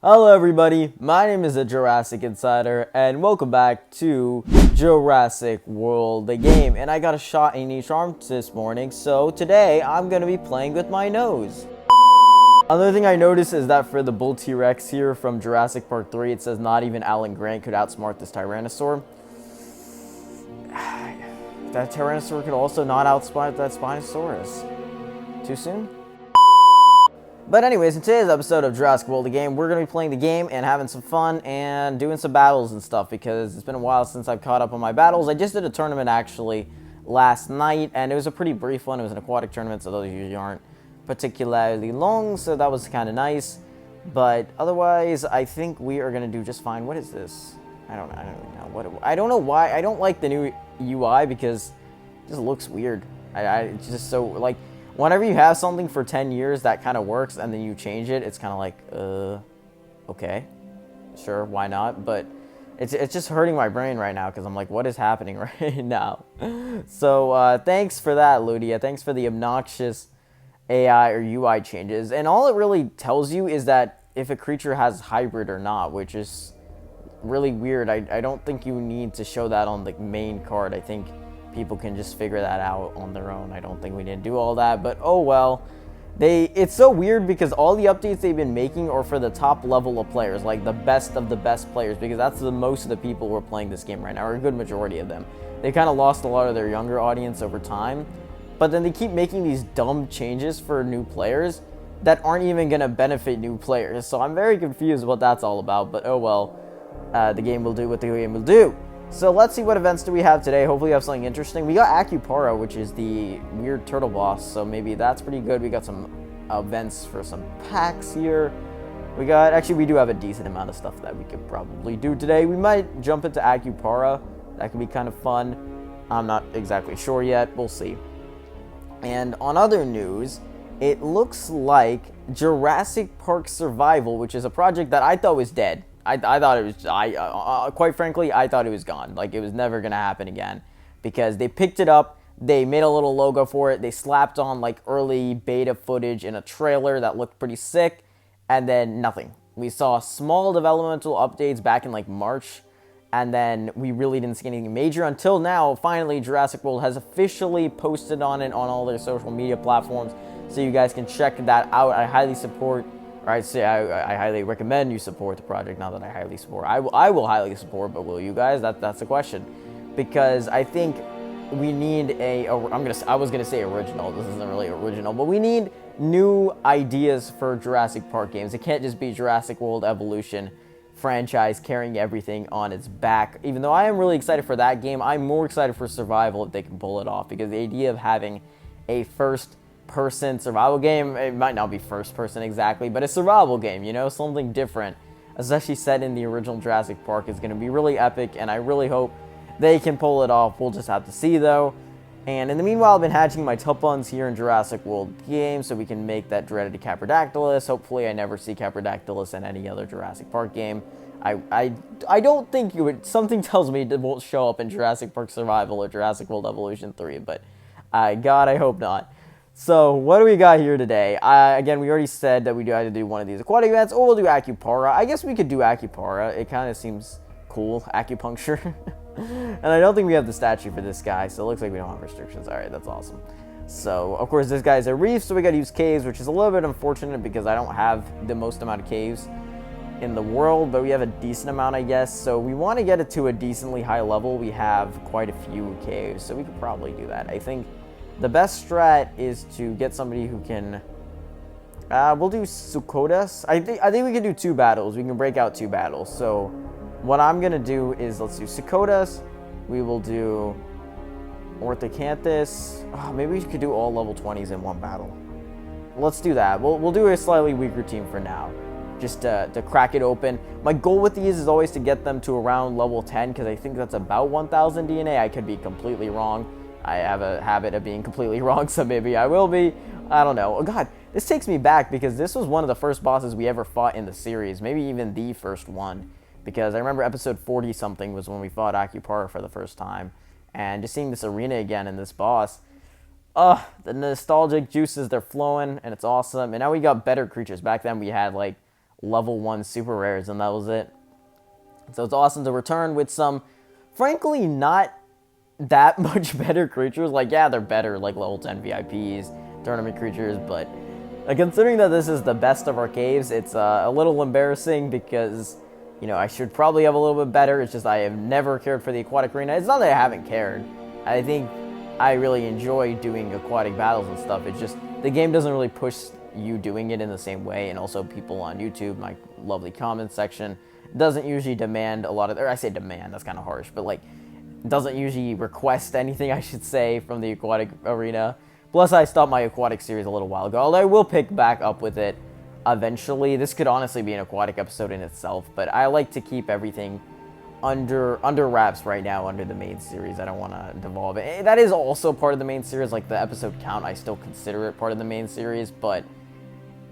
Hello everybody, my name is the Jurassic Insider, and welcome back to Jurassic World, the game. And I got a shot in each arm this morning, so today I'm going to be playing with my nose. Another thing I noticed is that for the Bull T-Rex here from Jurassic Park 3, it says not even Alan Grant could outsmart this Tyrannosaur. That Tyrannosaur could also not outsmart that Spinosaurus. Too soon? But anyways, in today's episode of Jurassic World, the game, we're going to be playing the game and having some fun and doing some battles and stuff because it's been a while since I've caught up on my battles. I just did a tournament actually last night, and it was a pretty brief one. It was an aquatic tournament, so those usually aren't particularly long, so that was kind of nice. But otherwise, I think we are going to do just fine. What is this? I don't know. I don't know why. I don't like the new UI because it just looks weird. It's just so, like, whenever you have something for 10 years that kind of works and then you change it, it's kind of like, okay, sure, why not? But it's just hurting my brain right now because I'm like, what is happening right now? So thanks for that, Ludia. Thanks for the obnoxious AI or UI changes. And all it really tells you is that if a creature has hybrid or not, which is really weird. I don't think you need to show that on the main card. I think people can just figure that out on their own. I don't think we need to do all that, but oh well. It's so weird because all the updates they've been making are for the top level of players, like the best of the best players, because that's the most of the people who are playing this game right now, or a good majority of them. They kind of lost a lot of their younger audience over time, but then they keep making these dumb changes for new players that aren't even going to benefit new players. So I'm very confused what that's all about, but oh well. The game will do what the game will do. So let's see what events do we have today. Hopefully we have something interesting. We got AKUPARA, which is the weird turtle boss, so maybe that's pretty good. We got some events for some packs here. We do have a decent amount of stuff that we could probably do today. We might jump into AKUPARA. That could be kind of fun. I'm not exactly sure yet. We'll see. And on other news, it looks like Jurassic Park Survival, which is a project that I thought was dead. I thought it was, quite frankly, I thought it was gone. Like, it was never going to happen again. Because they picked it up, they made a little logo for it, they slapped on, like, early beta footage in a trailer that looked pretty sick, and then nothing. We saw small developmental updates back in, like, March, and then we really didn't see anything major until now. Finally, Jurassic World has officially posted on it on all their social media platforms, so you guys can check that out. I highly support... I highly recommend you support the project. Not that I highly support. I will highly support, but will you guys? That's the question. Because I think we need I was gonna say original. This isn't really original, but we need new ideas for Jurassic Park games. It can't just be Jurassic World Evolution franchise carrying everything on its back. Even though I am really excited for that game, I'm more excited for Survival if they can pull it off. Because the idea of having a first-person survival game, it might not be first person exactly, but a survival game, you know, something different, especially set in the original Jurassic Park, is going to be really epic, and I really hope they can pull it off. We'll just have to see, though. And in the meanwhile, I've been hatching my tuppons here in Jurassic World games so we can make that dreaded Caprodactylus. Hopefully I never see Caprodactylus in any other Jurassic Park game. I don't think you would. Something tells me it won't show up in Jurassic Park Survival or Jurassic World Evolution 3, but God, I hope not. So, what do we got here today? Again, we already said that we had to do one of these aquatic events, or we'll do AKUPARA. I guess we could do AKUPARA. It kind of seems cool, acupuncture. And I don't think we have the statue for this guy, so it looks like we don't have restrictions. Alright, that's awesome. So, of course, this guy's a reef, so we gotta use caves, which is a little bit unfortunate because I don't have the most amount of caves in the world, but we have a decent amount, I guess. So, we want to get it to a decently high level. We have quite a few caves, so we could probably do that. I think the best strat is to get somebody who can... we'll do Sukodas. I think we can do 2 battles. We can break out 2 battles. So what I'm going to do is, let's do Sukodas. We will do Orthocanthus. Oh, maybe we could do all level 20s in one battle. Let's do that. We'll do a slightly weaker team for now, just to crack it open. My goal with these is always to get them to around level 10, because I think that's about 1,000 DNA. I could be completely wrong. I have a habit of being completely wrong, so maybe I will be. I don't know. Oh, God, this takes me back because this was one of the first bosses we ever fought in the series. Maybe even the first one. Because I remember episode 40-something was when we fought AKUPARA for the first time. And just seeing this arena again and this boss. The nostalgic juices, they're flowing, and it's awesome. And now we got better creatures. Back then we had, like, level 1 super rares, and that was it. So it's awesome to return with some, frankly, not that much better creatures. Like, yeah, they're better, like level 10 VIPs, tournament creatures, but considering that this is the best of our caves, it's a little embarrassing because, you know, I should probably have a little bit better. It's just I have never cared for the aquatic arena. It's not that I haven't cared. I think I really enjoy doing aquatic battles and stuff. It's just the game doesn't really push you doing it in the same way, and also people on YouTube, my lovely comments section, doesn't usually demand a lot of, or I say demand, that's kind of harsh, but like, doesn't usually request anything, I should say, from the aquatic arena. Plus, I stopped my aquatic series a little while ago, although I will pick back up with it eventually. This could honestly be an aquatic episode in itself, but I like to keep everything under wraps right now under the main series. I don't want to devolve it. That is also part of the main series, like the episode count, I still consider it part of the main series, but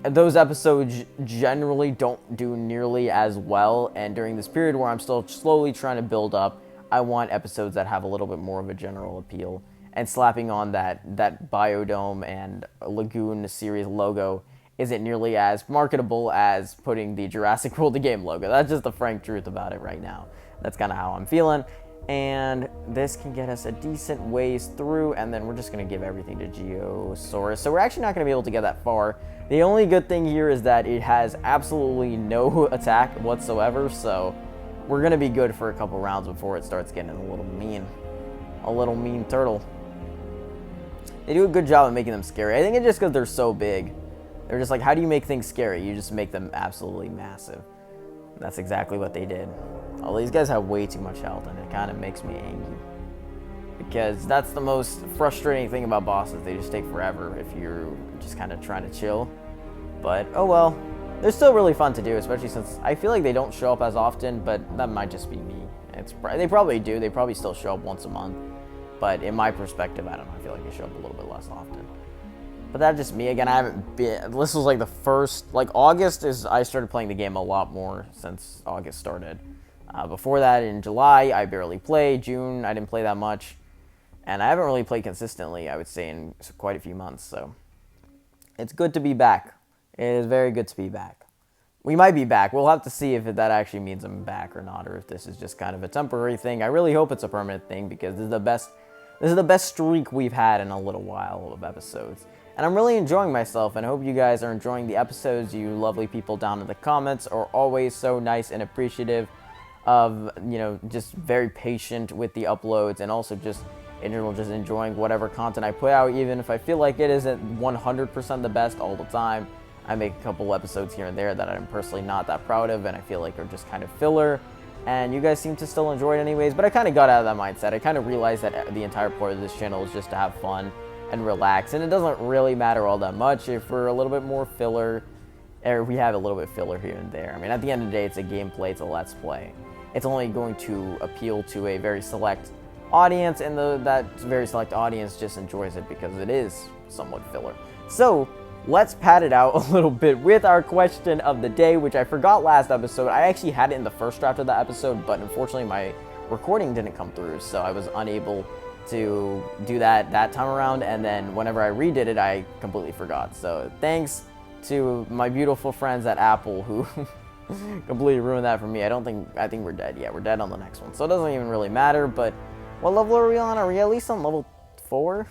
those episodes generally don't do nearly as well, and during this period where I'm still slowly trying to build up, I want episodes that have a little bit more of a general appeal, and slapping on that Biodome and Lagoon series logo isn't nearly as marketable as putting the Jurassic World the game logo. That's just the frank truth about it right now. That's kind of how I'm feeling, and this can get us a decent ways through, and then we're just going to give everything to Geosaurus. So we're actually not going to be able to get that far. The only good thing here is that it has absolutely no attack whatsoever, so we're going to be good for a couple rounds before it starts getting a little mean. A little mean turtle. They do a good job of making them scary. I think it's just because they're so big. They're just like, how do you make things scary? You just make them absolutely massive. That's exactly what they did. All these guys have way too much health, and it kind of makes me angry. Because that's the most frustrating thing about bosses. They just take forever if you're just kind of trying to chill. But, oh well. They're still really fun to do, especially since I feel like they don't show up as often, but that might just be me. They probably do. They probably still show up once a month. But in my perspective, I don't know. I feel like they show up a little bit less often. But that's just me. Again, I haven't been... This was like the first... Like, August is... I started playing the game a lot more since August started. Before that, in July, I barely played. June, I didn't play that much. And I haven't really played consistently, I would say, in quite a few months. So, it's good to be back. It is very good to be back. We might be back. We'll have to see if that actually means I'm back or not, or if this is just kind of a temporary thing. I really hope it's a permanent thing, because this is the best streak we've had in a little while of episodes. And I'm really enjoying myself, and I hope you guys are enjoying the episodes. You lovely people down in the comments are always so nice and appreciative of, you know, just very patient with the uploads, and also just in general just enjoying whatever content I put out, even if I feel like it isn't 100% the best all the time. I make a couple episodes here and there that I'm personally not that proud of, and I feel like are just kind of filler, and you guys seem to still enjoy it anyways. But I kind of got out of that mindset. I kind of realized that the entire point of this channel is just to have fun and relax, and it doesn't really matter all that much if we're a little bit more filler, or we have a little bit filler here and there. I mean, at the end of the day, it's a gameplay, it's a let's play. It's only going to appeal to a very select audience, and that very select audience just enjoys it because it is somewhat filler. So, let's pad it out a little bit with our question of the day, which I forgot last episode. I actually had it in the first draft of the episode, but unfortunately my recording didn't come through, so I was unable to do that time around, and then whenever I redid it, I completely forgot. So thanks to my beautiful friends at Apple who completely ruined that for me. I think we're dead. Yeah, we're dead on the next one, so it doesn't even really matter. But what level are we on? Are we at least on level 4?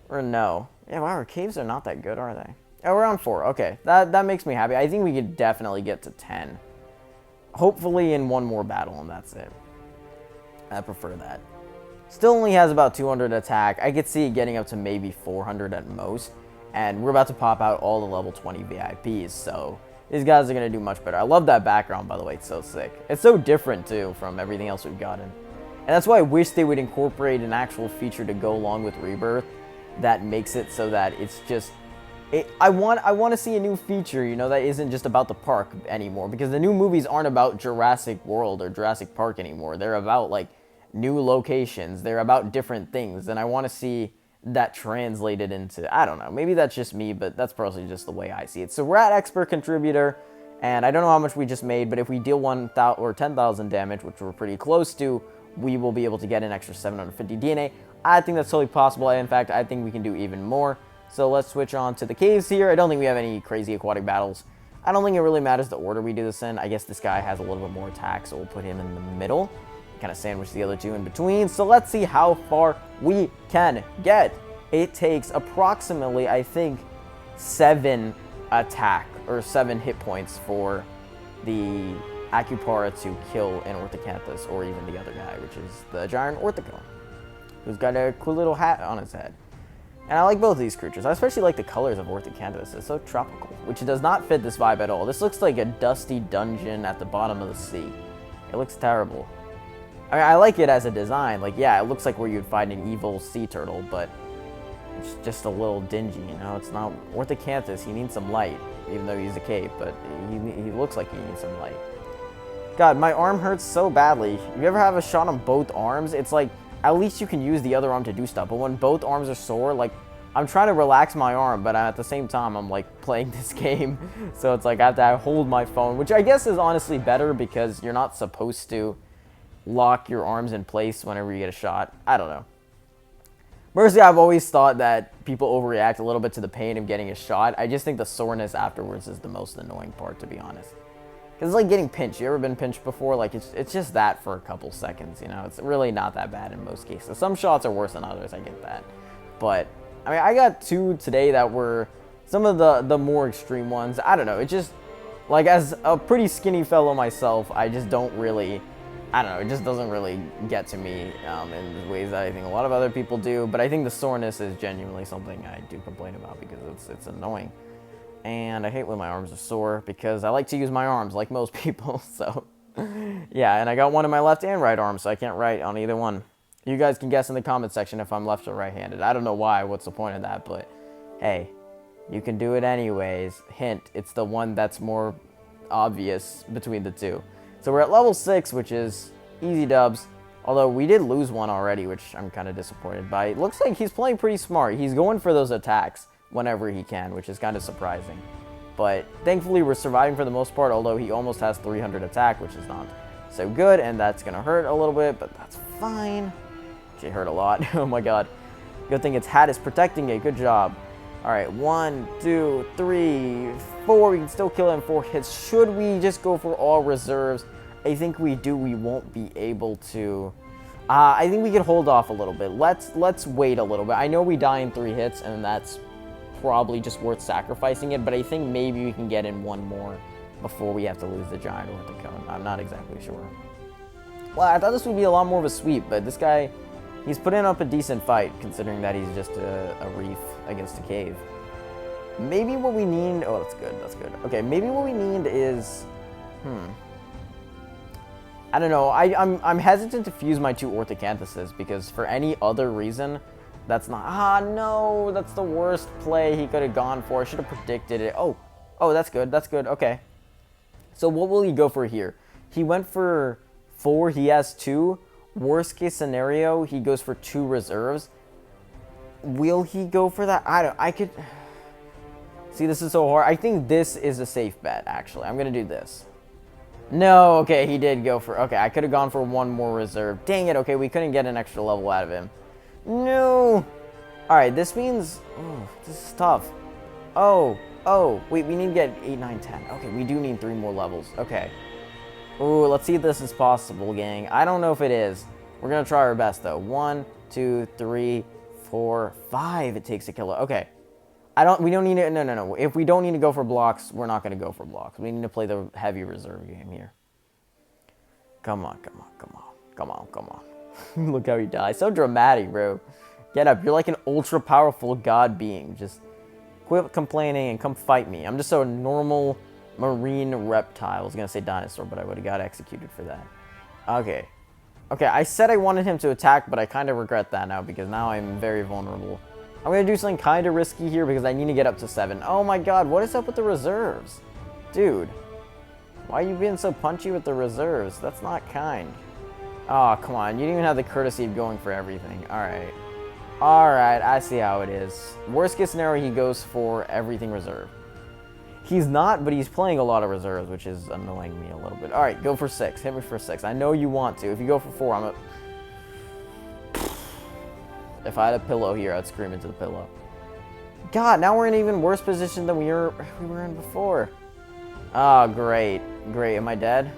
Or no? Yeah, wow, our caves are not that good, are they? Oh, we're on 4. Okay, that makes me happy. I think we could definitely get to 10. Hopefully in one more battle, and that's it. I prefer that. Still only has about 200 attack. I could see it getting up to maybe 400 at most. And we're about to pop out all the level 20 VIPs, so these guys are going to do much better. I love that background, by the way. It's so sick. It's so different, too, from everything else we've gotten. And that's why I wish they would incorporate an actual feature to go along with Rebirth that makes it so that it's just... I want to see a new feature, you know, that isn't just about the park anymore. Because the new movies aren't about Jurassic World or Jurassic Park anymore. They're about, like, new locations. They're about different things. And I want to see that translated into... I don't know. Maybe that's just me, but that's personally just the way I see it. So we're at Expert Contributor. And I don't know how much we just made, but if we deal 1,000 or 10,000 damage, which we're pretty close to, we will be able to get an extra 750 DNA. I think that's totally possible. In fact, I think we can do even more. So let's switch on to the caves here. I don't think we have any crazy aquatic battles. I don't think it really matters the order we do this in. I guess this guy has a little bit more attack, so we'll put him in the middle. Kind of sandwich the other two in between. So let's see how far we can get. It takes approximately, I think, 7 attack or 7 hit points for the AKUPARA to kill an Orthocanthus or even the other guy, which is the giant Orthicone, who's got a cool little hat on his head. And I like both of these creatures. I especially like the colors of Orthocanthus. It's so tropical, which does not fit this vibe at all. This looks like a dusty dungeon at the bottom of the sea. It looks terrible. I mean, I like it as a design. Like, yeah, it looks like where you'd find an evil sea turtle, but it's just a little dingy, you know? It's not Orthocanthus. He needs some light, even though he's a cape, but he looks like he needs some light. God, my arm hurts so badly. You ever have a shot on both arms? It's like, at least you can use the other arm to do stuff, but when both arms are sore, like, I'm trying to relax my arm, but at the same time, I'm, like, playing this game, so it's like I have to hold my phone, which I guess is honestly better because you're not supposed to lock your arms in place whenever you get a shot. I don't know. Personally, I've always thought that people overreact a little bit to the pain of getting a shot. I just think the soreness afterwards is the most annoying part, to be honest. Because it's like getting pinched. You ever been pinched before? Like, it's just that for a couple seconds, you know? It's really not that bad in most cases. Some shots are worse than others, I get that. But, I mean, I got 2 today that were some of the more extreme ones. I don't know. It just, like, as a pretty skinny fellow myself, I just don't really, I don't know. It just doesn't really get to me in ways that I think a lot of other people do. But I think the soreness is genuinely something I do complain about because it's annoying. And I hate when my arms are sore because I like to use my arms like most people, so yeah, and I got one in my left and right arm, so I can't write on either one. You guys can guess in the comment section if I'm left or right-handed. I don't know why, what's the point of that, but hey, you can do it anyways. Hint, it's the one that's more obvious between the two. So we're at level 6, which is easy dubs, although we did lose one already, which I'm kind of disappointed by. It looks like he's playing pretty smart. He's going for those attacks whenever he can, which is kind of surprising. But thankfully we're surviving for the most part, although he almost has 300 attack, which is not so good, and that's gonna hurt a little bit, but that's fine. Actually hurt a lot. Oh my god. Good thing its hat is protecting it. Good job. Alright, 1, 2, 3, 4. We can still kill him 4 hits. Should we just go for all reserves? I think we do. We won't be able to. I think we can hold off a little bit. Let's wait a little bit. I know we die in 3 hits, and that's probably just worth sacrificing it, but I think maybe we can get in one more before we have to lose the giant Orthicone. I'm not exactly sure. Well, I thought this would be a lot more of a sweep, but this guy, he's putting up a decent fight considering that he's just a reef against a cave. Maybe what we need, oh, that's good, that's good. Okay, maybe what we need is, I don't know, I'm hesitant to fuse my 2 Orthocanthuses because for any other reason, that's not, no, that's the worst play he could have gone for. I should have predicted it. Oh, that's good, okay. So what will he go for here? He went for 4, he has 2. Worst case scenario, he goes for 2 reserves. Will he go for that? I could, see, this is so hard. I think this is a safe bet, actually. I'm gonna do this. No, okay, he did go for, okay, I could have gone for 1 more reserve. Dang it, okay, we couldn't get an extra level out of him. No! Alright, this means, oh, this is tough. Oh, wait, we need to get 8, 9, 10. Okay, we do need 3 more levels. Okay. Ooh, let's see if this is possible, gang. I don't know if it is. We're gonna try our best, though. 1, 2, 3, 4, 5 it takes to kill it. Okay. We don't need to, no. If we don't need to go for blocks, we're not gonna go for blocks. We need to play the heavy reserve game here. Come on. Look how he dies. So dramatic, bro. Get up. You're like an ultra powerful god being. Just quit complaining and come fight me. I'm just a normal marine reptile. I was going to say dinosaur, but I would have got executed for that. Okay. Okay, I said I wanted him to attack, but I kind of regret that now because now I'm very vulnerable. I'm going to do something kind of risky here because I need to get up to 7. Oh my god, what is up with the reserves? Dude. Why are you being so punchy with the reserves? That's not kind. Oh, come on. You didn't even have the courtesy of going for everything. Alright. Alright, I see how it is. Worst case scenario, he goes for everything reserve. He's not, but he's playing a lot of reserves, which is annoying me a little bit. Alright, go for 6. Hit me for 6. I know you want to. If you go for 4, I'm a... If I had a pillow here, I'd scream into the pillow. God, now we're in an even worse position than we were in before. Oh, great. Great. Am I dead?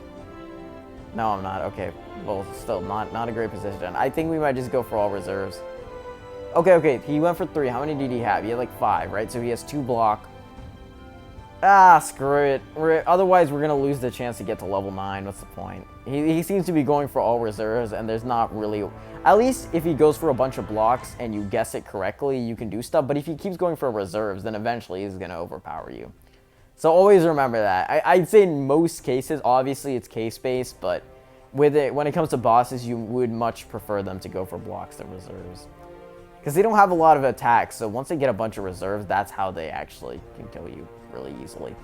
No, I'm not. Okay. Well, still, not a great position. I think we might just go for all reserves. Okay. He went for 3. How many did he have? He had like 5, right? So he has 2 block. Ah, screw it. Otherwise, we're going to lose the chance to get to level 9. What's the point? He seems to be going for all reserves, and there's not really... At least if he goes for a bunch of blocks and you guess it correctly, you can do stuff. But if he keeps going for reserves, then eventually he's going to overpower you. So always remember that. I'd say in most cases, obviously it's case-based, but with it, when it comes to bosses, you would much prefer them to go for blocks than reserves. Because they don't have a lot of attacks, so once they get a bunch of reserves, that's how they actually can kill you really easily.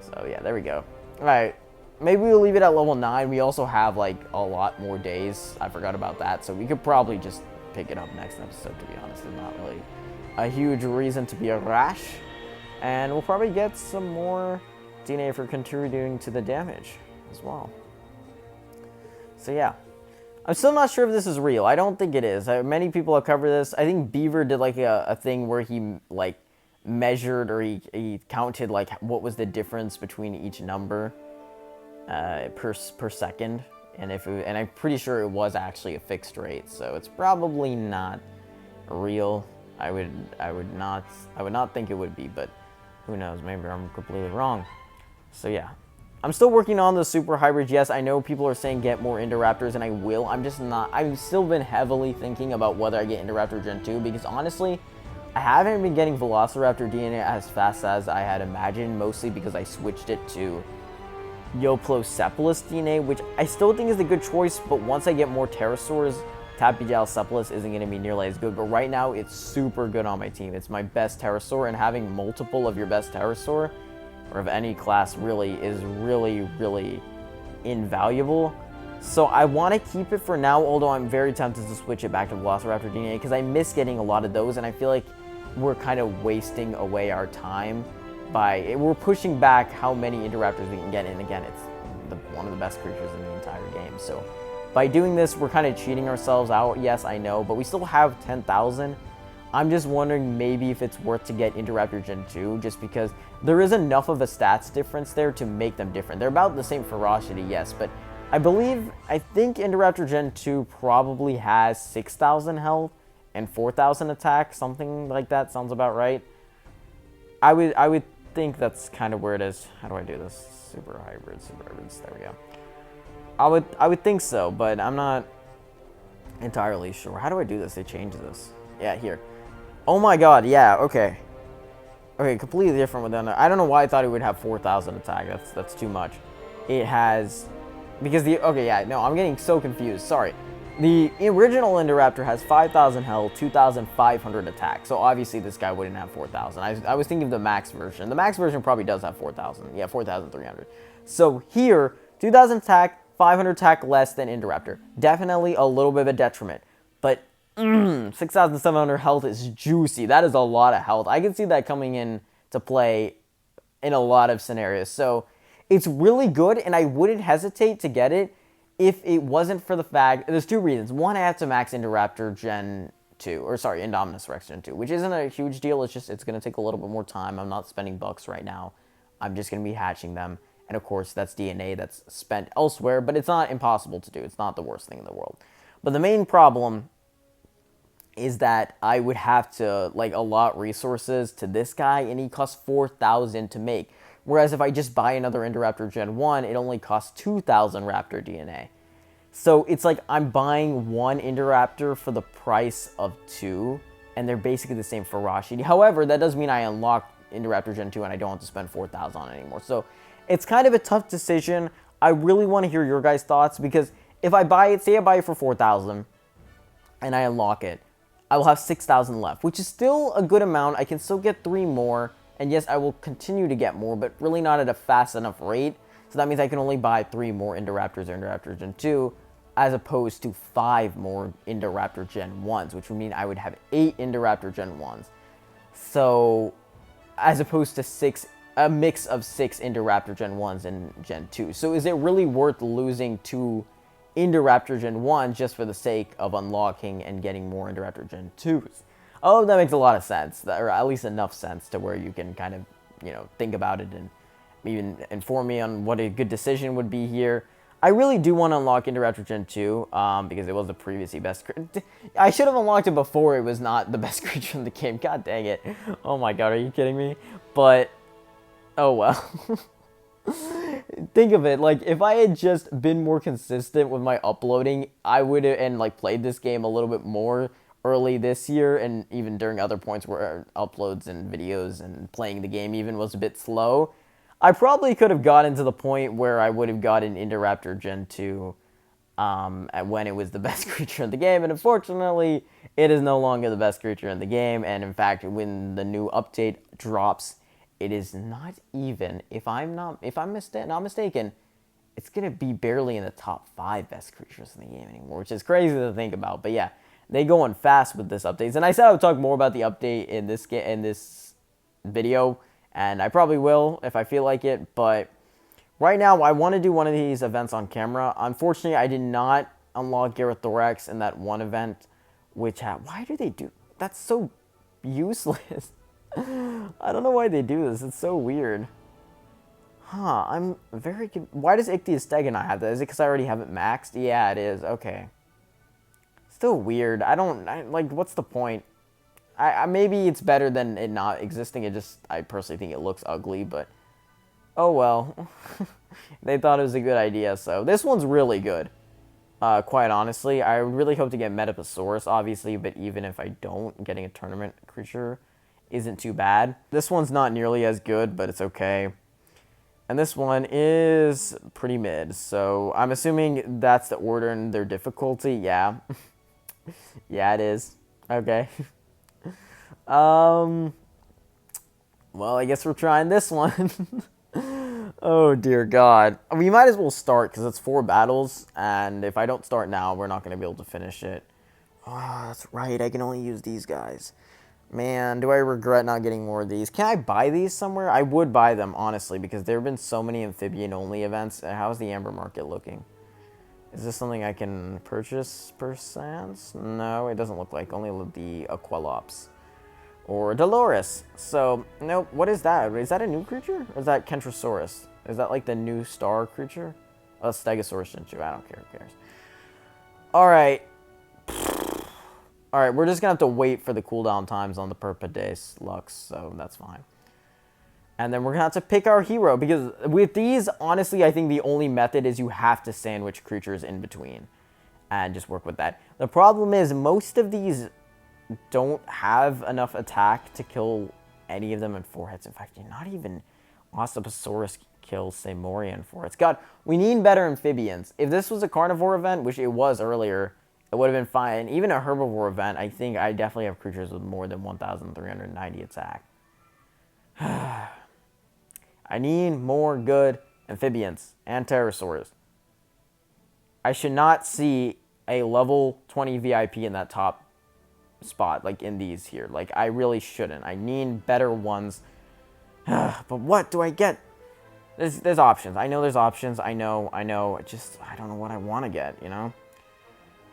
So yeah, there we go. Alright, maybe we'll leave it at level 9. We also have like a lot more days. I forgot about that, so we could probably just pick it up next episode, to be honest. There's not really a huge reason to be a rash. And we'll probably get some more DNA for contributing to the damage as well. So yeah. I'm still not sure if this is real. I don't think it is. Many people have covered this. I think Beaver did like a thing where he like measured or he counted like what was the difference between each number per second. And and I'm pretty sure it was actually a fixed rate. So it's probably not real. I would not think it would be, but who knows? Maybe I'm completely wrong. So yeah. I'm still working on the super hybrids. Yes, I know people are saying get more Indoraptors, and I will. I'm just not. I've still been heavily thinking about whether I get Indoraptor Gen 2, because honestly, I haven't been getting Velociraptor DNA as fast as I had imagined, mostly because I switched it to Yoplocephalus DNA, which I still think is a good choice, but once I get more Pterosaurs, Tapejalocephalus isn't going to be nearly as good. But right now, it's super good on my team. It's my best Pterosaur, and having multiple of your best Pterosaur, or of any class really, is really invaluable. So I want to keep it for now, although I'm very tempted to switch it back to Velociraptor DNA because I miss getting a lot of those, and I feel like we're kind of wasting away our time we're pushing back how many Indoraptors we can get in. Again, it's one of the best creatures in the entire game. So by doing this, we're kind of cheating ourselves out. Yes, I know, but we still have 10,000. I'm just wondering maybe if it's worth to get Indoraptor Gen 2, just because there is enough of a stats difference there to make them different. They're about the same ferocity, yes, but I think Indoraptor Gen 2 probably has 6,000 health and 4,000 attack, something like that sounds about right. I would think that's kind of where it is. How do I do this? Super hybrids, there we go. I would think so, but I'm not entirely sure. How do I do this? They changed this. Yeah, here. Oh my god, yeah, okay. Okay, completely different with them. I don't know why I thought it would have 4,000 attack. That's too much. It has... Because okay, yeah, no, I'm getting so confused. Sorry. The original Indoraptor has 5,000 health, 2,500 attack. So obviously this guy wouldn't have 4,000. I was thinking of the max version. The max version probably does have 4,000. Yeah, 4,300. So here, 2,000 attack, 500 attack less than Indoraptor. Definitely a little bit of a detriment. But 6,700 health is juicy. That is a lot of health. I can see that coming in to play in a lot of scenarios. So it's really good, and I wouldn't hesitate to get it if it wasn't for the fact... There's two reasons. One, I have to max Indoraptor Gen 2. Or sorry, Indominus Rex Gen 2. Which isn't a huge deal. It's just, it's going to take a little bit more time. I'm not spending bucks right now. I'm just going to be hatching them. And of course, that's DNA that's spent elsewhere. But it's not impossible to do. It's not the worst thing in the world. But the main problem is that I would have to allot resources to this guy, and he costs 4,000 to make. Whereas if I just buy another Indoraptor Gen 1, it only costs 2,000 Raptor DNA. So it's like I'm buying one Indoraptor for the price of 2, and they're basically the same ferocity. However, that does mean I unlock Indoraptor Gen 2 and I don't have to spend 4,000 on it anymore. So it's kind of a tough decision. I really want to hear your guys' thoughts, because if I buy it, say I buy it for 4,000 and I unlock it, I will have 6,000 left, which is still a good amount. I can still get 3 more. And yes, I will continue to get more, but really not at a fast enough rate. So that means I can only buy 3 more Indoraptors or Indoraptor Gen 2, as opposed to 5 more Indoraptor Gen 1s, which would mean I would have 8 Indoraptor Gen 1s. So, as opposed to a mix of 6 Indoraptor Gen 1s and Gen 2. So is it really worth losing 2 Indoraptor Gen 1s just for the sake of unlocking and getting more Indoraptor Gen 2s? Oh, that makes a lot of sense, or at least enough sense to where you can kind of, think about it and even inform me on what a good decision would be here. I really do want to unlock Indoraptor Gen 2, because it was the previously best. I should have unlocked it before it was not the best creature in the game. God dang it. Oh my god, are you kidding me? But, oh well. Think of it, like, if I had just been more consistent with my uploading, I would have, and, like, played this game a little bit more early this year, and even during other points where uploads and videos and playing the game even was a bit slow, I probably could have gotten to the point where I would have gotten Indoraptor Gen 2 when it was the best creature in the game, and unfortunately, it is no longer the best creature in the game, and in fact, when the new update drops, it is not even, if I'm not mistaken, it's going to be barely in the top 5 best creatures in the game anymore, which is crazy to think about, but yeah, they going fast with this update, and I said I would talk more about the update in this video, and I probably will if I feel like it, but right now I want to do one of these events on camera. Unfortunately, I did not unlock Garrothorax in that one event, which why do they do? That's so useless. I don't know why they do this. It's so weird. Huh, I'm very... Why does Ichthyostega not have that? Is it because I already have it maxed? Yeah, it is. Okay. Still weird. Like, what's the point? Maybe it's better than it not existing. I personally think it looks ugly, but... Oh, well. They thought it was a good idea, so... This one's really good. Quite honestly. I really hope to get Metaposaurus, obviously, but even if I don't, getting a tournament creature isn't too bad. This one's not nearly as good, but it's okay. And this one is pretty mid, so I'm assuming that's the order in their difficulty. Yeah. Yeah, it is. Okay. Well, I guess we're trying this one. Oh, dear God. We might as well start, because it's 4 battles, and if I don't start now, we're not going to be able to finish it. Oh, that's right. I can only use these guys. Man, do I regret not getting more of these. Can I buy these somewhere? I would buy them, honestly, because there have been so many amphibian-only events. How's the Amber Market looking? Is this something I can purchase, perchance? No, it doesn't look like. Only the Aqualops. Or Dolores. So, nope. What is that? Is that a new creature? Or is that Kentrosaurus? Is that like the new star creature? Oh, Stegosaurus Shinchu. I don't care. Who cares? Alright. Alright, we're just going to have to wait for the cooldown times on the Perpades Lux, so that's fine. And then we're going to have to pick our hero, because with these, honestly, I think the only method is you have to sandwich creatures in between. And just work with that. The problem is, most of these don't have enough attack to kill any of them in 4 hits. In fact, not even Osteoposaurus kills Samoria in 4 hits. God, we need better amphibians. If this was a carnivore event, which it was earlier, it would have been fine. Even a herbivore event, I think I definitely have creatures with more than 1,390 attack. I need more good amphibians and pterosaurs. I should not see a level 20 VIP in that top spot, like in these here. Like, I really shouldn't. I need better ones. But what do I get? There's options. I know there's options. I know. I don't know what I want to get, you know?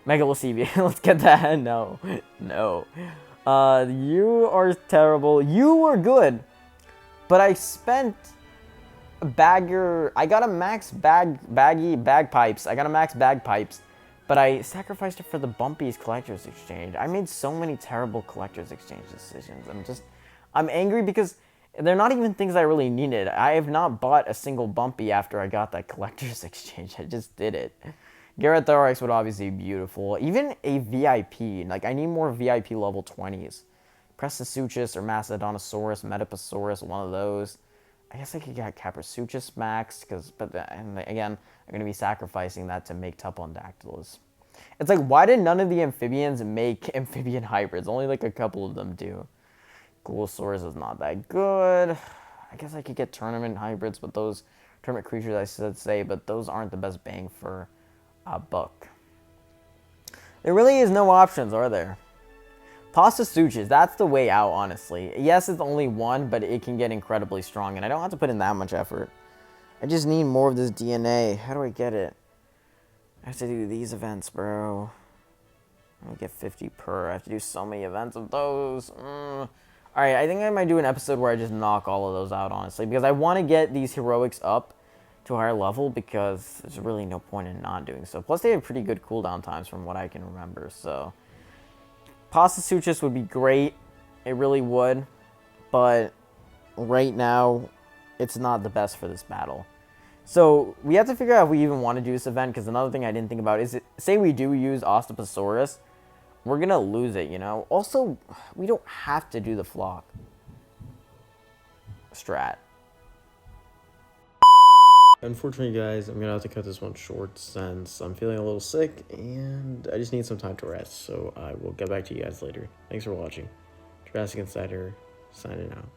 Megalocebia. Let's get that. No. No. You are terrible. You were good. But I spent a bagger. I got a max bagpipes. I got a max bagpipes. But I sacrificed it for the Bumpy's Collector's Exchange. I made so many terrible Collector's Exchange decisions. I'm angry because they're not even things I really needed. I have not bought a single Bumpy after I got that Collector's Exchange. I just did it. Garrothorax would obviously be beautiful. Even a VIP. Like, I need more VIP level 20s. Prestasuchus or Macedontosaurus, Metaposaurus, one of those. I guess I could get Caprasuchus max, and again, I'm going to be sacrificing that to make Tupondactylus. It's like, why did none of the amphibians make amphibian hybrids? Only like a couple of them do. Gluosaurus is not that good. I guess I could get tournament hybrids, but those tournament creatures I should say, but those aren't the best bang for a buck. There really is no options, are there? Prestasuchus, that's the way out, honestly. Yes, it's only one, but it can get incredibly strong, and I don't have to put in that much effort. I just need more of this DNA. How do I get it? I have to do these events, bro. I get 50 per. I have to do so many events of those. Alright, I think I might do an episode where I just knock all of those out, honestly, because I want to get these heroics up to a higher level, because there's really no point in not doing so. Plus, they have pretty good cooldown times from what I can remember, so... Pasta Suchus would be great. It really would. But right now, it's not the best for this battle. So, we have to figure out if we even want to do this event, because another thing I didn't think about is, say we do use Ostoposaurus, we're going to lose it, you know? Also, we don't have to do the flock strat. Unfortunately, guys, I'm going to have to cut this one short since I'm feeling a little sick and I just need some time to rest. So I will get back to you guys later. Thanks for watching. Jurassic Insider, signing out.